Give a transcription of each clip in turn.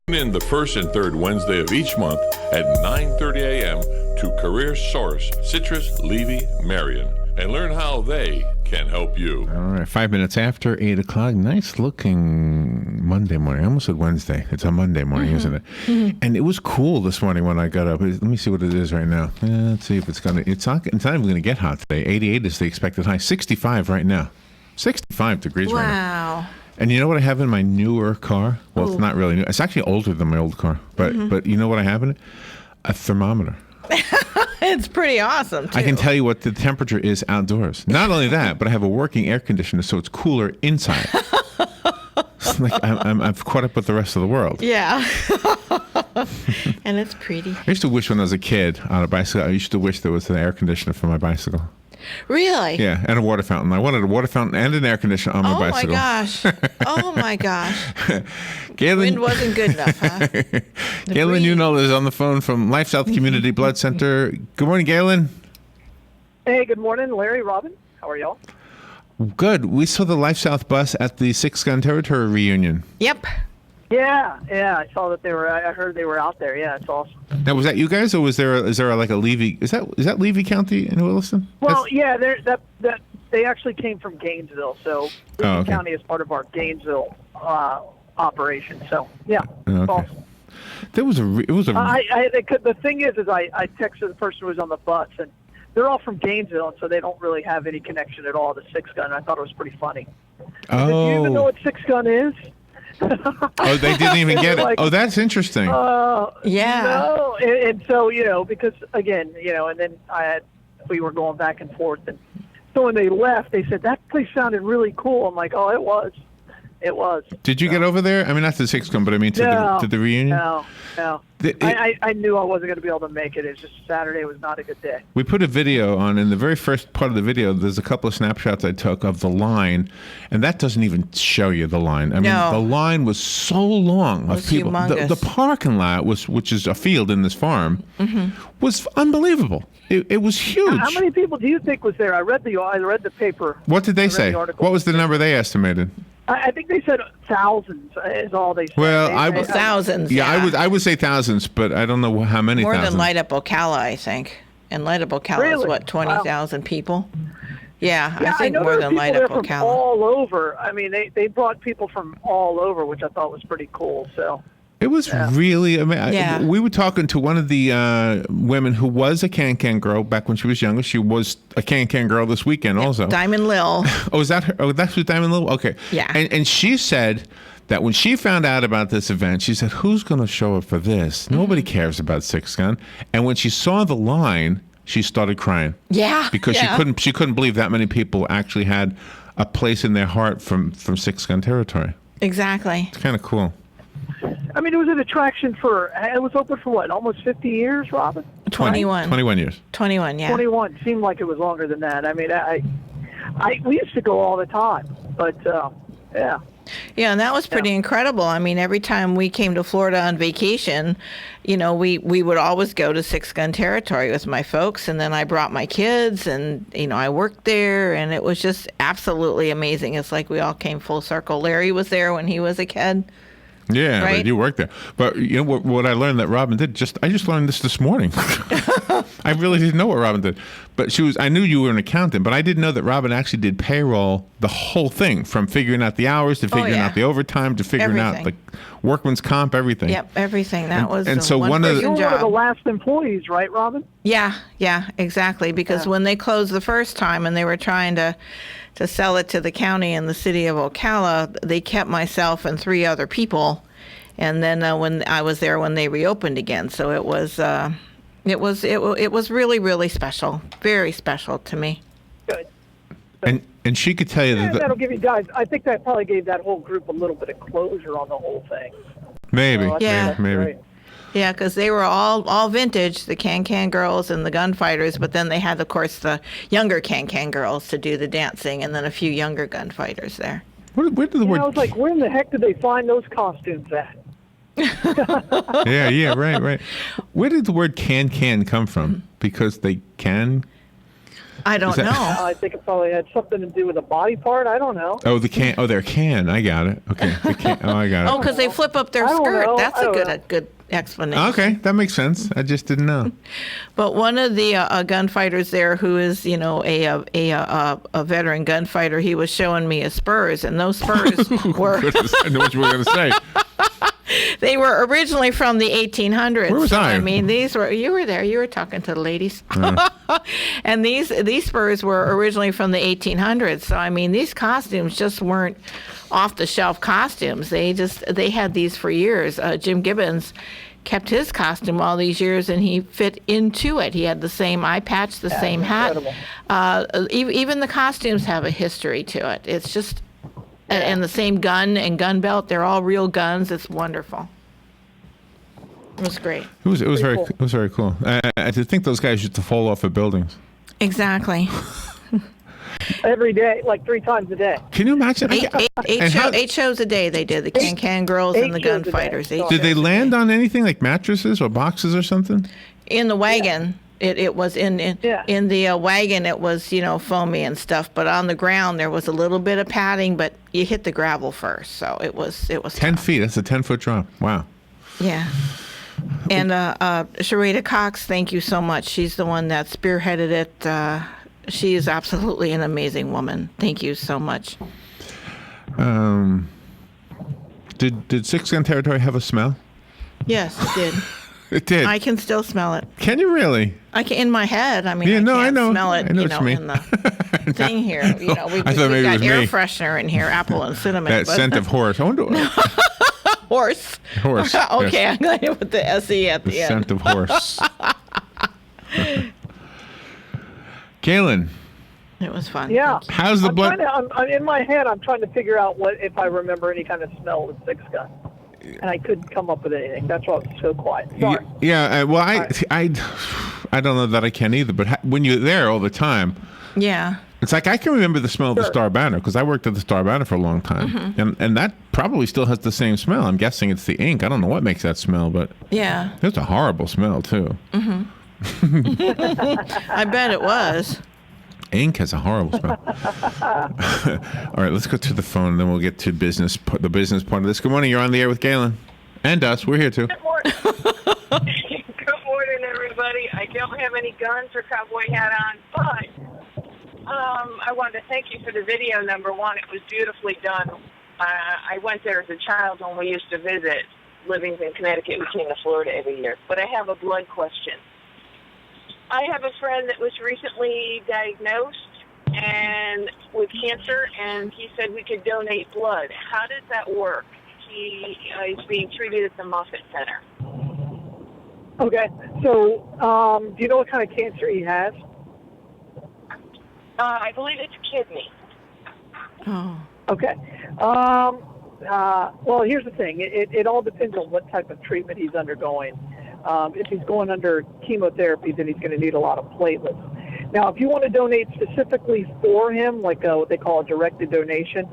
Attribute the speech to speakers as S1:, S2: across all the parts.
S1: Tune in the first and third Wednesday of each month at 9:30 a.m. to Career Source, Citrus, Levy, Marion, and learn how they can help you.
S2: All right, 5 minutes after 8 o'clock. Nice looking Monday morning. I almost said Wednesday. It's a Monday morning, isn't it? And it was cool this morning when I got up. Let me see what it is right now. Let's see if it's going to... It's not even going to get hot today. 88 is the expected high. 65 right now. 65 degrees right now.
S3: Wow.
S2: And you know what I have in my newer car? Well, It's not really new. It's actually older than my old car. But you know what I have in it? A thermometer.
S3: It's pretty awesome, too.
S2: I can tell you what the temperature is outdoors. Not only that, but I have a working air conditioner, so it's cooler inside. It's like I've caught up with the rest of the world.
S3: Yeah. And it's pretty.
S2: I used to wish when I was a kid on a bicycle, I used to wish there was an air conditioner for my bicycle.
S3: Really?
S2: Yeah, and a water fountain. I wanted a water fountain and an air conditioner on my bicycle.
S3: Oh, my gosh.
S2: Galen,
S3: Wind wasn't good enough, huh?
S2: Galen Unold is on the phone from LifeSouth Community Blood Center. Good morning, Galen.
S4: Hey, good morning, Larry, Robin. How are y'all?
S2: Good. We saw the LifeSouth bus at the Six Gun Territory reunion.
S3: Yep.
S4: Yeah, I saw that they were. I heard they were out there. Yeah, it's awesome.
S2: Now, was that you guys, or is there like a Levy? Is that Levy County in Williston?
S4: Well, they actually came from Gainesville, so Levy County is part of our Gainesville operation. So yeah, it's awesome. The thing is I texted the person who was on the bus, and they're all from Gainesville, and so they don't really have any connection at all to Six Gun. I thought it was pretty funny.
S2: Oh.
S4: Did you even know what Six Gun is?
S2: Oh, they didn't even get it.
S4: Like,
S2: that's interesting.
S3: Yeah.
S4: No, and so because again, and then we were going back and forth, and so when they left, they said that place sounded really cool. I'm like, oh, it was.
S2: Did you get over there? I mean, not to the Six Gun, but I mean to the reunion.
S4: No. I knew I wasn't going to be able to make it. It's just Saturday was not a good day.
S2: We put a video on. In the very first part of the video, there's a couple of snapshots I took of the line, and that doesn't even show you the line. I mean, the line was so long of people. The parking lot which is a field in this farm, was unbelievable. It was huge.
S4: How many people do you think was there? I read the paper.
S2: What did they say? What was the number they estimated?
S4: I think they said thousands is all they said.
S2: Well,
S3: thousands.
S2: Yeah, I would say thousands, but I don't know how many.
S3: More
S2: thousands.
S3: than Light Up Ocala, I think. And Light Up Ocala is what, 20,000 people? Yeah, I think more than Light Up Ocala.
S4: From all over. I mean, they brought people from all over, which I thought was pretty cool. So.
S2: It was really amazing. We were talking to one of the women who was a Can-Can girl back when she was younger. She was a Can-Can girl this weekend also.
S3: Diamond Lil.
S2: Oh, is that her? Oh, that's who Diamond Lil? Okay.
S3: Yeah.
S2: And she said that when she found out about this event, she said, who's going to show up for this? Nobody cares about Six Gun. And when she saw the line, she started crying.
S3: Yeah.
S2: Because she couldn't believe that many people actually had a place in their heart from Six Gun Territory.
S3: Exactly.
S2: It's kind of cool.
S4: I mean, it was an attraction it was open for what, almost 50 years, Robin?
S3: 21.
S2: 21 years.
S3: 21, yeah.
S4: 21. Seemed like it was longer than that. I mean, we used to go all the time, but yeah.
S3: Yeah, and that was pretty incredible. I mean, every time we came to Florida on vacation, we would always go to Six Gun Territory with my folks, and then I brought my kids, and, I worked there, and it was just absolutely amazing. It's like we all came full circle. Larry was there when he was a kid.
S2: Yeah,
S3: right?
S2: But you worked there. But you know what I learned that Robin did? I just learned this morning. I really didn't know what Robin did. But I knew you were an accountant, but I didn't know that Robin actually did payroll, the whole thing, from figuring out the hours to figuring out the overtime to figuring out the workman's comp, everything.
S3: Yep, everything. That was
S2: and so
S4: you were one
S3: job.
S4: of the last employees, right, Robin?
S3: Yeah, exactly. Because when they closed the first time and they were trying to sell it to the county and the city of Ocala, they kept myself and 3 other people. And then when I was there when they reopened again, so it was really, really special, very special to me.
S4: Good.
S2: And she could tell you
S4: that'll give you guys. I think that probably gave that whole group a little bit of closure on the whole thing.
S2: Maybe.
S3: Maybe.
S4: Great.
S3: Yeah, because they were all vintage, the Can-Can girls and the Gunfighters, but then they had, of course, the younger Can-Can girls to do the dancing, and then a few younger Gunfighters there.
S2: Where did the word?
S4: I was like, where in the heck did they find those costumes at?
S2: Yeah, right. Where did the word can come from? Because they can?
S3: I don't know.
S4: I think it probably had something to do with a body part. I don't know.
S2: Oh, the can. Oh, their can. I got it. Okay. The can. Oh, I got it.
S3: Oh, because they flip up their
S4: I don't
S3: skirt.
S4: know.
S3: That's
S4: I
S3: a
S4: don't
S3: good
S4: know.
S3: a good explanation.
S2: Okay, that makes sense. I just didn't know.
S3: But one of the gunfighters there, who is a veteran gunfighter, he was showing me his spurs, and those spurs were
S2: Goodness, I know what you were going to say.
S3: they were originally from the 1800s.
S2: Where was I?
S3: I mean, you were there. You were talking to the ladies, and these spurs were originally from the 1800s. So I mean, these costumes just weren't off the shelf costumes. They had these for years. Jim Gibbons kept his costume all these years, and he fit into it. He had the same eye patch, the same hat. Even the costumes have a history to it. It's just, and the same gun and gun belt. They're all real guns. It's wonderful. It was great.
S2: It was very
S4: cool.
S2: it was very cool. I think those guys used to fall off of buildings.
S3: Exactly.
S4: Every day, like 3 times a day.
S2: Can you imagine?
S3: Eight shows a day they did. The Can Girls and the
S4: 8 shows a day.
S3: Gunfighters.
S2: Did they land on anything like mattresses or boxes or something?
S3: In the wagon? It was in the wagon. It was foamy and stuff. But on the ground there was a little bit of padding. But you hit the gravel first, so it was
S2: 10
S3: tough.
S2: feet. That's a 10-foot drop. Wow.
S3: Yeah. And Sharita Cox, thank you so much. She's the one that spearheaded it. She is absolutely an amazing woman. Thank you so much.
S2: Did 6 Gun Territory have a smell?
S3: Yes, it did.
S2: It did.
S3: I can still smell it.
S2: Can you really?
S3: I can in my head. I mean,
S2: Yeah,
S3: I
S2: no,
S3: can't
S2: I know.
S3: smell it.
S2: I know what you mean.
S3: In the thing here. We've
S2: I thought maybe it
S3: got
S2: was
S3: air
S2: me.
S3: freshener in here, apple and cinnamon.
S2: That
S3: but-
S2: scent of horse. I wonder.
S3: horse.
S2: Horse.
S3: Okay,
S2: yes.
S3: I'm going to put the SE at
S2: The
S3: the end.
S2: scent of horse. Galen,
S3: It was fun.
S4: Yeah.
S3: Thank you.
S2: how's the blood?
S4: I'm in my head. I'm trying to figure out if I remember any kind of smell with 6 Gun, and I couldn't come up with anything. That's why I was so quiet. Sorry.
S2: Yeah. Well,
S4: right.
S2: I don't know that I can either. But when you're there all the time,
S3: Yeah.
S2: it's like I can remember the smell of the
S4: Sure.
S2: Star Banner because I worked at the Star Banner for a long time, and that probably still has the same smell. I'm guessing it's the ink. I don't know what makes that smell, but
S3: Yeah.
S2: it's a horrible smell too.
S3: I bet it was.
S2: Ink has a horrible smell. All right, let's go to the phone, and then we'll get to the business part of this. Good morning. You're on the air with Galen and us. We're here too.
S5: Good morning. Good morning, everybody. I don't have any guns or cowboy hat on, but I wanted to thank you for the video, number one. It was beautifully done. I went there as a child when we used to visit. Living in Connecticut, we came to Florida every year. But I have a blood question. I have a friend that was recently diagnosed and with cancer, and he said we could donate blood. How does that work? He is being treated at the Moffitt Center.
S4: Okay. So, do you know what kind of cancer he has?
S5: I believe it's kidney.
S3: Oh.
S4: Okay. Well, here's the thing. It all depends on what type of treatment he's undergoing. If he's going under chemotherapy, then he's going to need a lot of platelets. Now, if you want to donate specifically for him, like what they call a directed donation,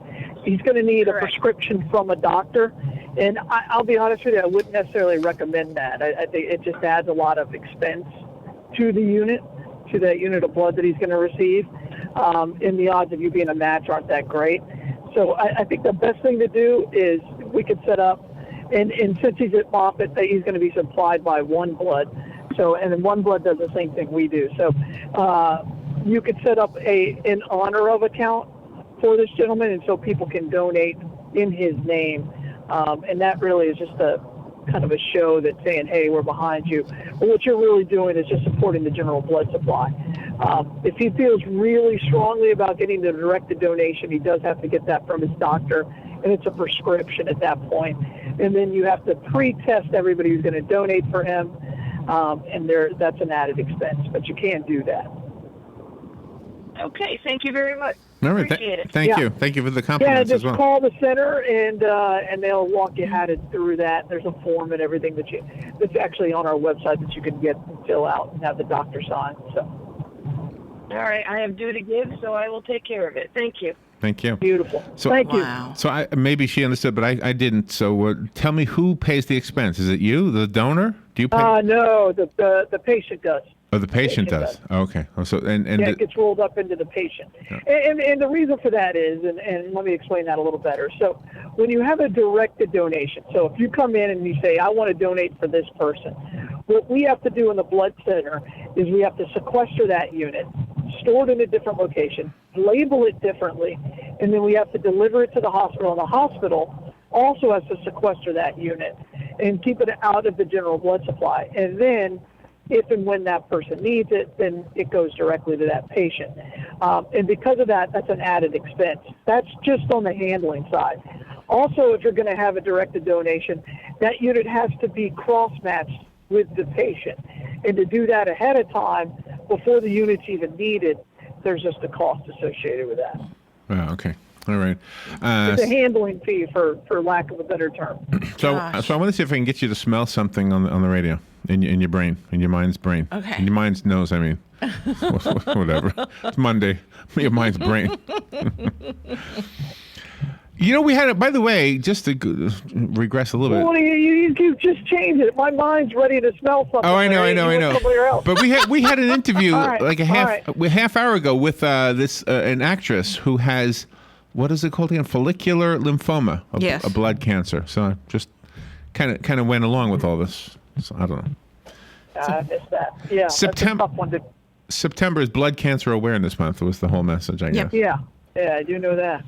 S4: he's going to need
S5: Correct.
S4: a prescription from a doctor. And I'll be honest with you, I wouldn't necessarily recommend that. I think it just adds a lot of expense to the unit, to that unit of blood that he's going to receive. And the odds of you being a match aren't that great. So I think the best thing to do is we could set up, and since he's at Moffitt, he's going to be supplied by One Blood. So, and then One Blood does the same thing we do. So you could set up an honor of account for this gentleman, and so people can donate in his name. And that really is just a kind of a show that's saying, hey, we're behind you. But what you're really doing is just supporting the general blood supply. If he feels really strongly about getting the directed donation, he does have to get that from his doctor, and it's a prescription at that point. And then you have to pre-test everybody who's going to donate for him, and that's an added expense, but you can do that.
S5: Okay, thank you very much.
S2: All right,
S5: Appreciate it.
S2: thank
S4: Yeah.
S2: you. Thank you for the
S4: Yeah,
S2: compliments
S4: just
S2: as well.
S4: call the center, and they'll walk you through that. There's a form and everything that's actually on our website that you can get and fill out and have the doctor sign. So
S5: All right, I have due to give, so I will take care of it. Thank you.
S2: Thank you.
S4: beautiful.
S2: So-
S4: Thank you.
S3: Wow.
S2: So maybe she understood, but I didn't. So tell me who pays the expense? Is it you, the donor? Do you pay?
S4: No, the patient does.
S2: Oh, the patient does. Oh, okay. Oh, so
S4: it gets rolled up into the patient.
S2: Yeah.
S4: And the reason for that is, and let me explain that a little better. So when you have a directed donation, so if you come in and you say, I want to donate for this person, what we have to do in the blood center is we have to sequester that unit, store it in a different location, label it differently, and then we have to deliver it to the hospital. And the hospital also has to sequester that unit and keep it out of the general blood supply. And then if and when that person needs it, then it goes directly to that patient. And because of that, that's an added expense. That's just on the handling side. Also, if you're going to have a directed donation, that unit has to be cross-matched with the patient. And to do that ahead of time, before the unit's even needed, there's just a cost associated with that.
S2: Oh, okay. All right.
S4: It's a handling fee, for lack of a better term.
S2: So I want to see if I can get you to smell something on the radio in your brain, in your mind's brain.
S3: Okay.
S2: In your mind's nose, I mean. Whatever. It's Monday. Your mind's brain. You know, we had it, by the way, just to regress a little bit.
S4: Well, you just changed it. My mind's ready to smell something.
S2: Oh, I know.
S4: Somewhere else.
S2: But we had an interview
S4: All right,
S2: half hour ago with an actress who has, what is it called again? Follicular lymphoma,
S3: Yes.
S2: a blood cancer. So I just kind of went along with all this. So I don't know.
S4: I missed that. Yeah,
S2: September.
S4: that's a tough one to.
S2: September is Blood Cancer Awareness Month. Was the whole message, I guess.
S3: Yep.
S4: Yeah, I do know that.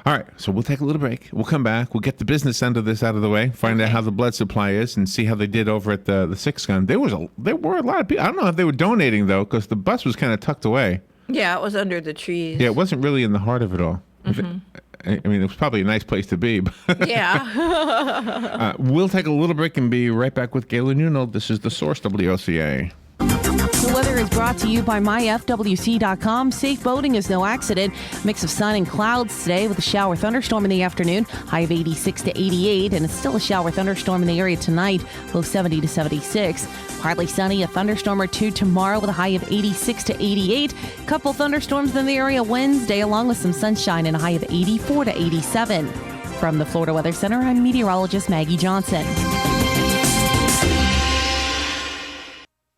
S2: All right, so we'll take a little break. We'll come back. We'll get the business end of this out of the way, find out how the blood supply is, and see how they did over at the Six Gun. There were a lot of people. I don't know if they were donating, though, because the bus was kind of tucked away.
S3: Yeah, it was under the trees.
S2: Yeah, it wasn't really in the heart of it all. Mm-hmm. I mean, it was probably a nice place to be. But
S3: Yeah.
S2: We'll take a little break and be right back with Galen Unold. This is The Source, WOCA.
S6: The weather is brought to you by myfwc.com. Safe boating is no accident. Mix of sun and clouds today with a shower thunderstorm in the afternoon. High of 86 to 88, and it's still a shower thunderstorm in the area tonight. Low 70 to 76. Partly sunny, a thunderstorm or two tomorrow with a high of 86 to 88. Couple thunderstorms in the area Wednesday, along with some sunshine and a high of 84 to 87. From the Florida Weather Center, I'm meteorologist Maggie Johnson.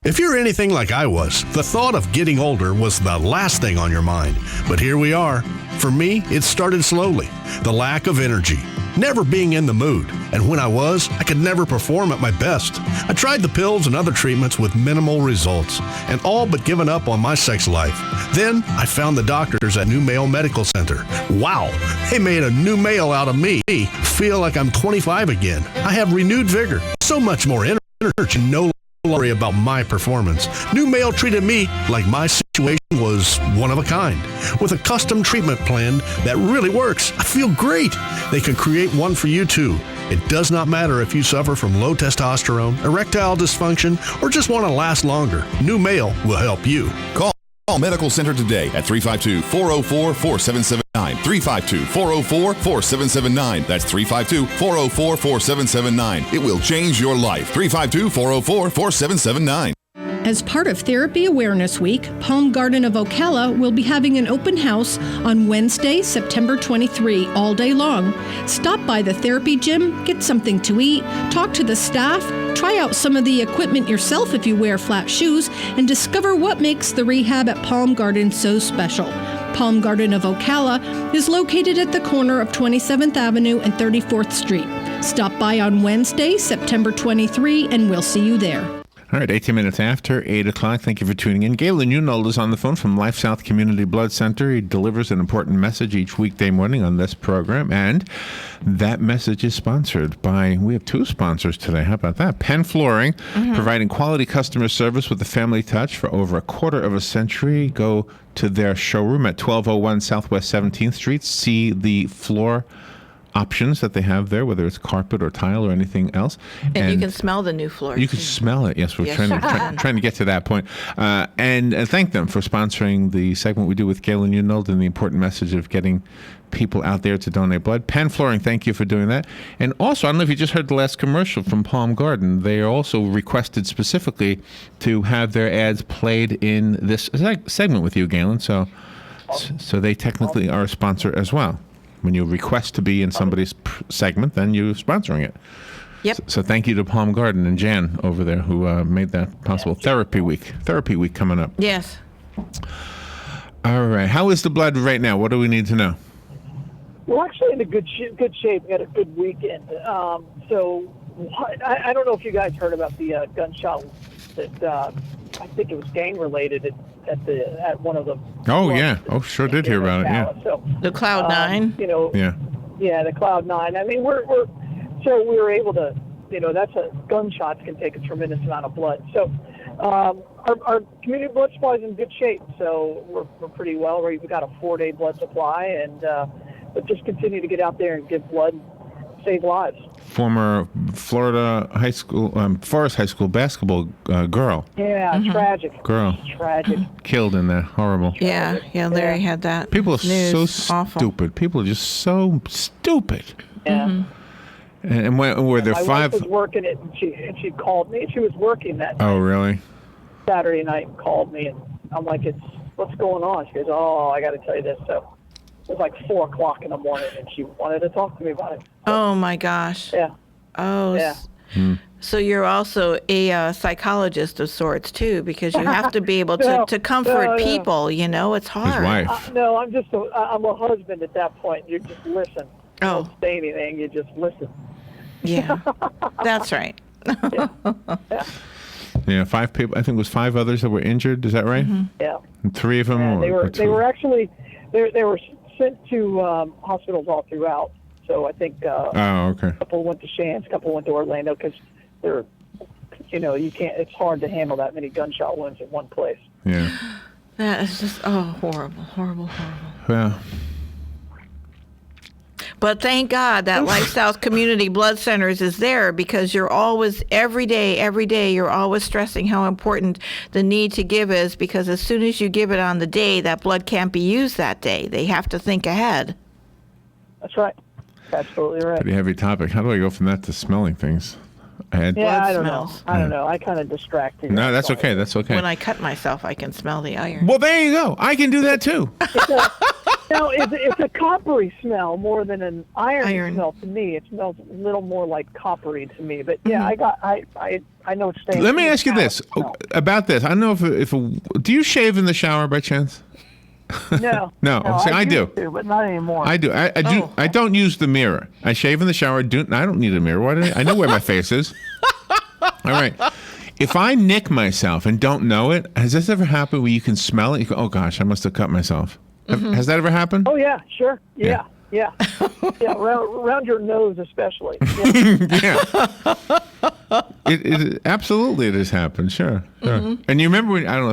S7: If you're anything like I was, the thought of getting older was the last thing on your mind. But here we are. For me, it started slowly. The lack of energy, never being in the mood. And when I was, I could never perform at my best. I tried the pills and other treatments with minimal results, and all but given up on my sex life. Then I found the doctors at New Male Medical Center. Wow, they made a new male out of me. Feel like I'm 25 again. I have renewed vigor, so much more energy, no worry about my performance. New Male treated me like my situation was one of a kind, with a custom treatment plan that really works. I feel great. They can create one for you too. It does not matter if you suffer from low testosterone, erectile dysfunction, or just want to last longer. New Male will help you.
S8: Call Medical Center today at 352-404-4779. 352-404-4779. That's 352-404-4779. It will change your life. 352-404-4779.
S9: As part of Therapy Awareness Week, Palm Garden of Ocala will be having an open house on Wednesday, September 23, all day long. Stop by the therapy gym, get something to eat, talk to the staff, try out some of the equipment yourself if you wear flat shoes, and discover what makes the rehab at Palm Garden so special. Palm Garden of Ocala is located at the corner of 27th Avenue and 34th Street. Stop by on Wednesday, September 23, and we'll see you there.
S2: All right, 18 minutes after 8 o'clock. Thank you for tuning in. Galen Unold is on the phone from LifeSouth Community Blood Center. He delivers an important message each weekday morning on this program, and that message is sponsored by, we have two sponsors today. How about that? Penn Flooring, providing quality customer service with a family touch for over a quarter of a century. Go to their showroom at 1201 Southwest 17th Street. See the floor options that they have there, whether it's carpet or tile or anything else.
S3: And you can smell the new floor.
S2: You can smell it. Yes, we're trying to get to that point. And thank them for sponsoring the segment we do with Galen Unold and the important message of getting people out there to donate blood. Penn Flooring, thank you for doing that. And also, I don't know if you just heard the last commercial from Palm Garden. They are also requested specifically to have their ads played in this segment with you, Galen. So they technically are a sponsor as well. When you request to be in somebody's segment, then you're sponsoring it.
S3: Yep.
S2: So thank you to Palm Garden and Jan over there who made that possible. Therapy week coming up.
S3: Yes.
S2: All right. How is the blood right now? What do we need to know?
S4: We're actually in a good shape. We had a good weekend. So I don't know if you guys heard about the gunshot that I think it was gang related at one of the.
S2: Oh yeah. Oh sure did hear about it. Yeah.
S4: So
S3: The Cloud 9.
S2: Yeah.
S4: Yeah, the Cloud 9. I mean, we were able to. Gunshots can take a tremendous amount of blood. So our community blood supply is in good shape. So we're pretty well. We've got a 4-day blood supply, and but just continue to get out there and give blood, save lives.
S2: Former Florida high school, Forest High School basketball girl.
S4: Yeah, tragic.
S2: Girl.
S4: Tragic.
S2: Killed in that. Horrible.
S3: Yeah, Larry had that.
S2: People are
S3: news.
S2: so
S3: Awful.
S2: stupid. People are just so stupid.
S4: Yeah.
S2: And were there
S4: My
S2: five?
S4: wife was working it, and she called me. She was working that
S2: Oh, really?
S4: Saturday night and called me, and I'm like, what's going on? She goes, I got to tell you this. So it was like 4 o'clock in the morning, and she wanted to talk to me about it.
S3: Oh my gosh.
S4: Yeah.
S3: Oh.
S4: Yeah.
S3: So you're also a psychologist of sorts too, because you have to be able to comfort people. You know, it's hard.
S2: His wife.
S4: No, I'm a husband at that point. You just listen. You don't say anything. You just listen.
S3: Yeah, that's right.
S2: Yeah, 5 people. I think it was 5 others that were injured. Is that right?
S4: Yeah.
S2: And 3 of them.
S4: Yeah, they were actually they were sent to hospitals all throughout. So I think
S2: okay.
S4: a couple went to Shands, a couple went to Orlando because they're, you can't. It's hard to handle that many gunshot wounds in one place.
S2: Yeah.
S3: That is just horrible, horrible, horrible.
S2: Well.
S3: But thank God that LifeSouth Community Blood Centers is there, because you're always, every day, you're always stressing how important the need to give is, because as soon as you give it on the day, that blood can't be used that day. They have to think ahead.
S4: That's right. Absolutely right.
S2: Pretty heavy topic. How do I go from that to smelling things?
S4: I don't
S3: smells.
S4: know. I don't know. I kind of distracted.
S2: No, that's okay. That's okay.
S3: When I cut myself, I can smell the iron.
S2: Well, there you go. I can do that too.
S4: It's a coppery smell more than an iron smell to me. It smells a little more like coppery to me. But yeah, I know it's saying.
S2: Let me ask you this about this. I don't know if do you shave in the shower by chance?
S4: No.
S2: No. See, I do.
S4: To, but not anymore.
S2: I do. I do. I don't use the mirror. I shave in the shower. I don't need a mirror. Why do I know where my face is. All right. If I nick myself and don't know it, has this ever happened where you can smell it? You go, oh gosh, I must have cut myself. Has that ever happened?
S4: Oh yeah, sure. Yeah. Yeah, around your nose especially.
S2: Yeah. It absolutely it has happened. Sure. And you remember when, I don't know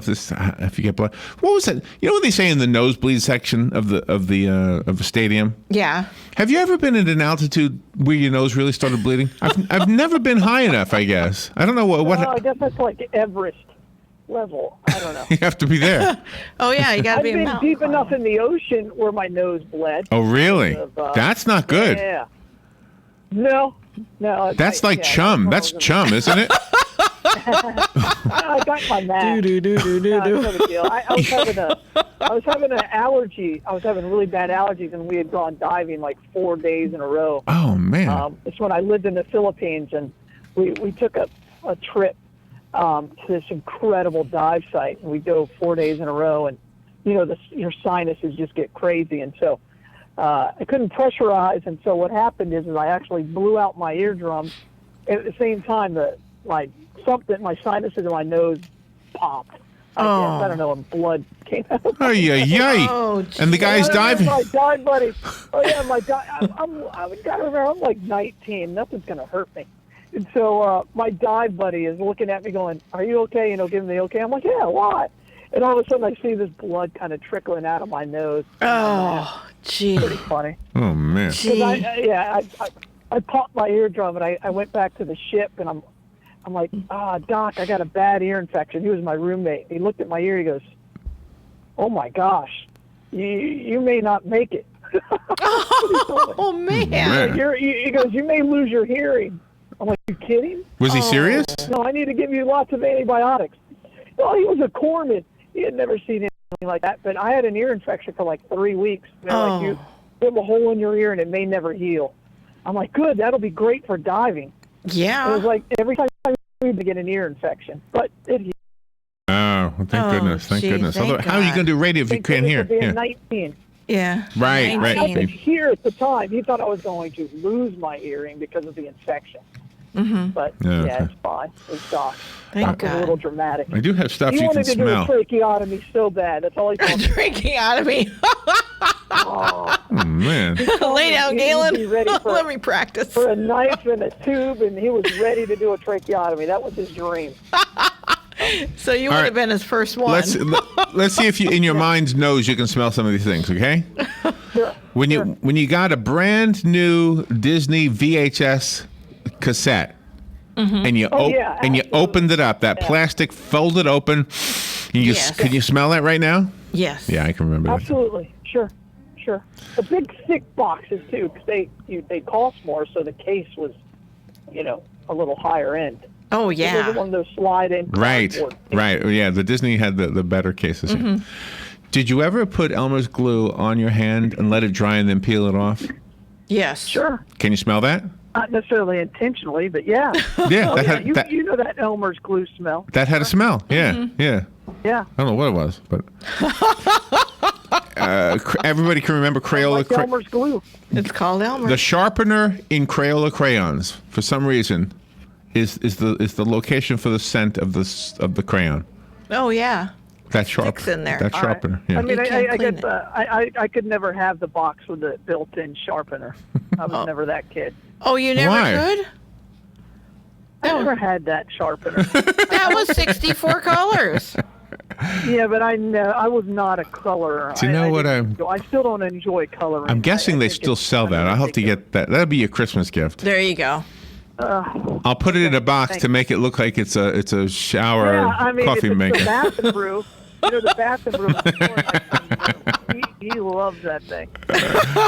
S2: if you get blood. What was that? You know what they say in the nosebleed section of the stadium?
S3: Yeah.
S2: Have you ever been at an altitude where your nose really started bleeding? I've never been high enough. I guess I don't know what.
S4: I guess that's like Everest level. I don't know.
S2: You have to be there.
S3: Oh yeah, you got to be.
S4: I've been deep enough in the ocean where my nose bled.
S2: Oh really? That's not good.
S4: Yeah. No.
S2: That's like chum. That's chum, isn't it?
S4: I got my mask. No, no big deal. I was having an allergy. I was having really bad allergies, and we had gone diving like 4 days in a row.
S2: Oh man.
S4: It's when I lived in the Philippines, and we took a trip to this incredible dive site, and we dove 4 days in a row, and your sinuses just get crazy, and so I couldn't pressurize, and so what happened is I actually blew out my eardrum, and at the same time my sinuses and my nose popped. I guess, I don't know, and blood came out.
S2: Oh yeah.
S3: Oh,
S2: and the guy's diving.
S4: My dive buddy. Oh yeah, my dive. I gotta remember, I'm like 19. Nothing's gonna hurt me. And so my dive buddy is looking at me going, are you okay? Giving me okay. I'm like, yeah, why? And all of a sudden I see this blood kind of trickling out of my nose.
S3: Oh, gee.
S4: Pretty funny.
S2: Oh, man.
S4: I popped my eardrum, and I went back to the ship, and I'm like, Doc, I got a bad ear infection. He was my roommate. He looked at my ear. He goes, oh, my gosh, you may not make it.
S3: Oh, man.
S4: He goes, you may lose your hearing. I'm like, you kidding?
S2: Was he serious?
S4: No, I need to give you lots of antibiotics. Well, he was a corpsman. He had never seen anything like that. But I had an ear infection for like 3 weeks. They're like, you have a hole in your ear and it may never heal. I'm like, good, that'll be great for diving.
S3: Yeah.
S4: It was like every time we would get an ear infection, but it.
S2: Oh, well, thank goodness. Thank
S3: gee,
S2: goodness.
S3: thank
S2: Although, how are you
S3: God.
S2: going to do radio if you
S4: Thank
S2: can't hear?
S4: goodness for being
S2: Yeah.
S4: 19.
S3: Yeah.
S2: Right,
S4: I
S2: right.
S4: could hear at the time. He thought I was going to lose my hearing because of the infection.
S3: Mm-hmm.
S4: But
S2: Yeah,
S4: yeah,
S2: okay.
S4: it's fine. It's Doc.
S3: Thank
S4: Doc was a
S3: God.
S4: little dramatic.
S2: I do have stuff
S4: He
S2: you
S4: wanted
S2: can
S4: to do a
S2: smell.
S4: tracheotomy so bad. That's all he told me.
S3: Drinking out of me.
S4: Oh,
S2: Oh, man.
S3: Lay down,
S4: He would
S3: Galen.
S4: be ready for
S3: Let
S4: it.
S3: me practice.
S4: for a knife and a tube, and he was ready to do a tracheotomy. That was his dream.
S3: So you would
S2: right.
S3: have been his first one.
S2: Let's see if you, in your mind's nose, you can smell some of these things, okay?
S4: Sure.
S2: When you got a brand new Disney VHS cassette, and you
S4: Oh, yeah,
S2: and you
S4: absolutely.
S2: opened it up, that plastic folded open, and you
S3: Yes.
S2: can you smell that right now?
S3: Yes.
S2: Yeah, I can remember that.
S4: Absolutely. Sure. The big thick boxes too, because they cost more, so the case was, a little higher end.
S3: Oh,
S4: It
S3: yeah.
S4: wasn't one of those slide-in.
S2: Right,
S4: cardboard.
S2: right. Yeah, the Disney had the better cases. Yeah. Did you ever put Elmer's glue on your hand and let it dry and then peel it off?
S3: Yes.
S4: Sure.
S2: Can you smell that?
S4: Not necessarily intentionally, but yeah.
S2: Yeah,
S4: Oh,
S2: that
S4: yeah.
S2: had that,
S4: You know that Elmer's glue smell.
S2: that had a smell. Yeah, yeah.
S4: Yeah.
S2: I don't know what it was, but everybody can remember Crayola.
S4: Like Elmer's glue.
S3: It's called Elmer.
S2: The sharpener in Crayola crayons, for some reason, is the location for the scent of the crayon.
S3: Oh, yeah.
S2: That
S3: Sticks in there.
S2: That
S3: All
S2: sharpener.
S4: I
S2: Yeah.
S4: mean,
S3: You can't
S4: I
S3: clean
S4: guess I could never have the box with the built-in sharpener. I was never that kid.
S3: Oh, you never
S2: Why?
S3: could?
S4: I never had that sharpener.
S3: That was 64 colors.
S4: Yeah, but I was not a colorer.
S2: Do you know what
S4: I still don't enjoy coloring.
S2: I'm guessing
S4: I
S2: they
S4: think
S2: still
S4: it's
S2: sell
S4: kind of
S2: that. I'll have to
S4: ridiculous.
S2: get that. That'll be a Christmas gift.
S3: There you go.
S2: I'll put it in a box
S4: Thanks.
S2: to make it look like it's a shower
S4: Yeah, I mean,
S2: coffee
S4: if it's
S2: maker.
S4: the bath and brew. The bath and brew. He loves that thing.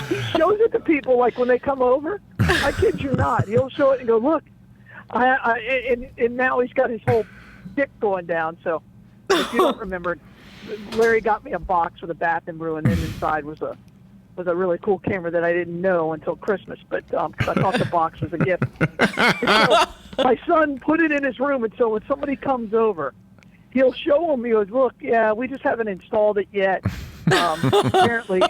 S4: He shows it to people like when they come over. I kid you not. He'll show it and go, look. And now he's got his whole stick going down. So if you don't remember, Larry got me a box with a bath and brew, and then inside was a really cool camera that I didn't know until Christmas, but 'cause I thought the box was a gift. So my son put it in his room, and so when somebody comes over, he'll show him. He goes, "Look, yeah, we just haven't installed it yet. Apparently,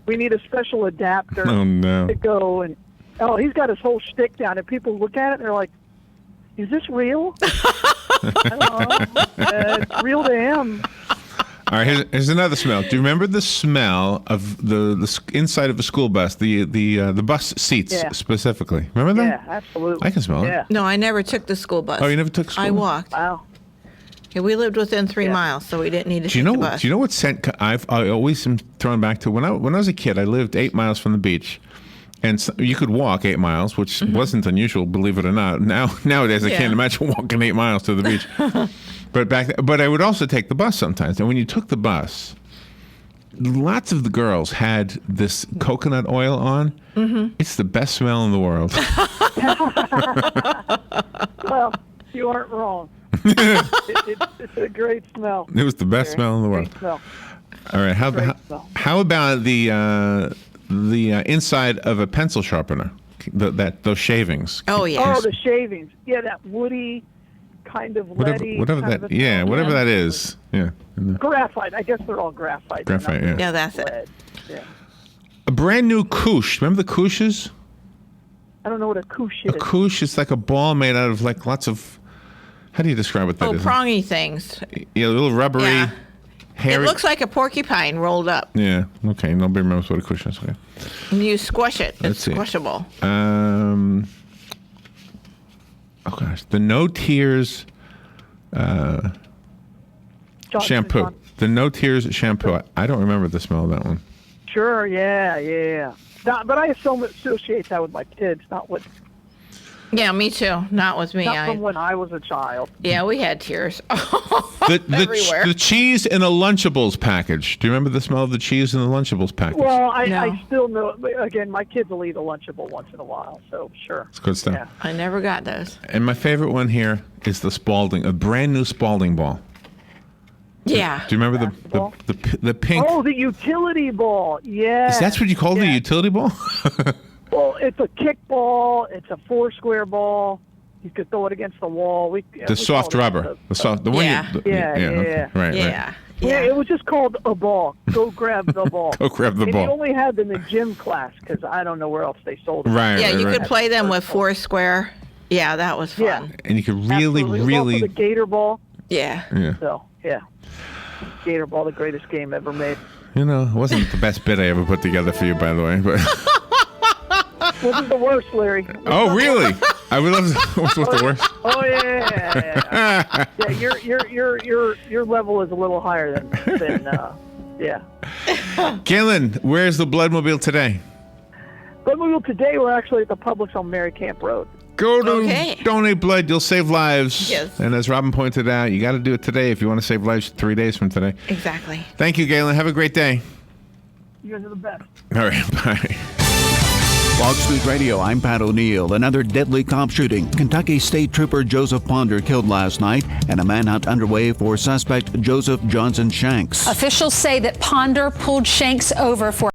S4: we need a special adapter
S2: Oh no.
S4: to go." And he's got his whole shtick down, and people look at it and they're like, "Is this real?" I don't know. It's real to him.
S2: All right, here's another smell. Do you remember the smell of the inside of a school bus, the bus seats
S4: Yeah.
S2: specifically? Remember that?
S4: Yeah, absolutely.
S2: I can smell
S4: Yeah.
S2: it.
S3: No, I never took the school bus.
S2: Oh, you never took school?
S3: I walked.
S4: Wow.
S3: Yeah, we lived within 3
S4: Yeah.
S3: miles, so we didn't need to
S2: Do you
S3: take
S2: know?
S3: the bus.
S2: Do you know what scent I always am thrown back to when I was a kid? I lived 8 miles from the beach, and so you could walk 8 miles, which wasn't unusual, believe it or not. Nowadays, I
S3: Yeah.
S2: can't imagine walking 8 miles to the beach. But I would also take the bus sometimes, and when you took the bus, lots of the girls had this coconut oil on. It's the best smell in the world.
S4: Well, you aren't wrong. It's a great smell.
S2: It was the best smell in the world.
S4: Great smell.
S2: All right,
S4: Great smell.
S2: how about the inside of a pencil sharpener? Those shavings.
S3: Oh, yeah.
S4: Oh, the shavings. Yeah, that woody kind of leady.
S2: Whatever
S4: kind
S2: that.
S4: of a
S2: Yeah,
S4: smell.
S2: whatever that is. Yeah.
S4: Graphite. I guess they're all graphite. They're
S2: Graphite,
S4: not
S2: yeah.
S3: Yeah, that's it.
S4: lead. Yeah.
S2: A brand new couche. Remember the couches?
S4: I don't know what a couche is.
S2: A couche is like a ball made out of like lots of. How do you describe what that
S3: Oh,
S2: is?
S3: prongy things.
S2: Yeah, little rubbery,
S3: Yeah.
S2: hairy.
S3: It looks like a porcupine rolled up.
S2: Yeah. Okay. Nobody remembers what a couche is. Okay.
S3: And you squish it.
S2: Let's
S3: It's
S2: see.
S3: squishable.
S2: Oh gosh, the No Tears
S4: Johnson &
S2: shampoo.
S4: Johnson.
S2: The No Tears shampoo. I don't remember the smell of that one.
S4: Sure. Yeah. But I associate that with my kids, not with
S3: Yeah, me too. Not with me.
S4: not from when I was a child.
S3: Yeah, we had tears.
S2: The
S3: Everywhere.
S2: cheese in a Lunchables package. Do you remember the smell of the cheese in the Lunchables package?
S4: Well, I
S3: No.
S4: still know. Again, my kids will eat a Lunchable once in a while, so sure.
S2: It's good stuff.
S4: Yeah.
S3: I never got those.
S2: And my favorite one here is the Spalding, a brand new Spalding ball.
S3: Yeah.
S2: Do you remember
S4: Basketball?
S2: the pink?
S4: Oh, the utility ball. Yeah.
S2: Is that what you call the
S4: Yeah.
S2: utility ball?
S4: Well, it's a kickball. It's a 4-square ball. You could throw it against the wall.
S2: The soft rubber. The one.
S3: Yeah.
S4: Yeah.
S2: Right.
S3: Yeah.
S4: Yeah, it was just called a ball. Go grab the ball.
S2: Go grab the
S4: and
S2: ball.
S4: they only had them in gym class because I don't know where else they sold them.
S2: Right.
S3: Yeah, you
S2: right.
S3: could play them with 4-square. Yeah, that was fun.
S4: Yeah.
S2: And you could really,
S4: Absolutely.
S2: really.
S4: Also the gator ball.
S3: Yeah.
S2: Yeah.
S4: So, yeah. Gator ball, the greatest game ever made.
S2: You know, it wasn't the best bit I ever put together for you, by the way. But.
S4: Wasn't the worst, Larry.
S2: Oh, really? I would love to. What's the worst?
S4: Oh yeah. Yeah, your level is a little higher than yeah.
S2: Galen, where's the Bloodmobile today?
S4: Bloodmobile today, we're actually at the Publix on Mary Camp Road.
S2: Go to donate blood. You'll save lives.
S3: Yes.
S2: And as Robin pointed out, you got to do it today if you want to save lives 3 days from today.
S3: Exactly.
S2: Thank you, Galen. Have a great day.
S4: You guys are the best.
S2: All right. Bye.
S10: Fox News Radio, I'm Pat O'Neill. Another deadly cop shooting. Kentucky State Trooper Joseph Ponder killed last night, and a manhunt underway for suspect Joseph Johnson Shanks.
S11: Officials say that Ponder pulled Shanks over for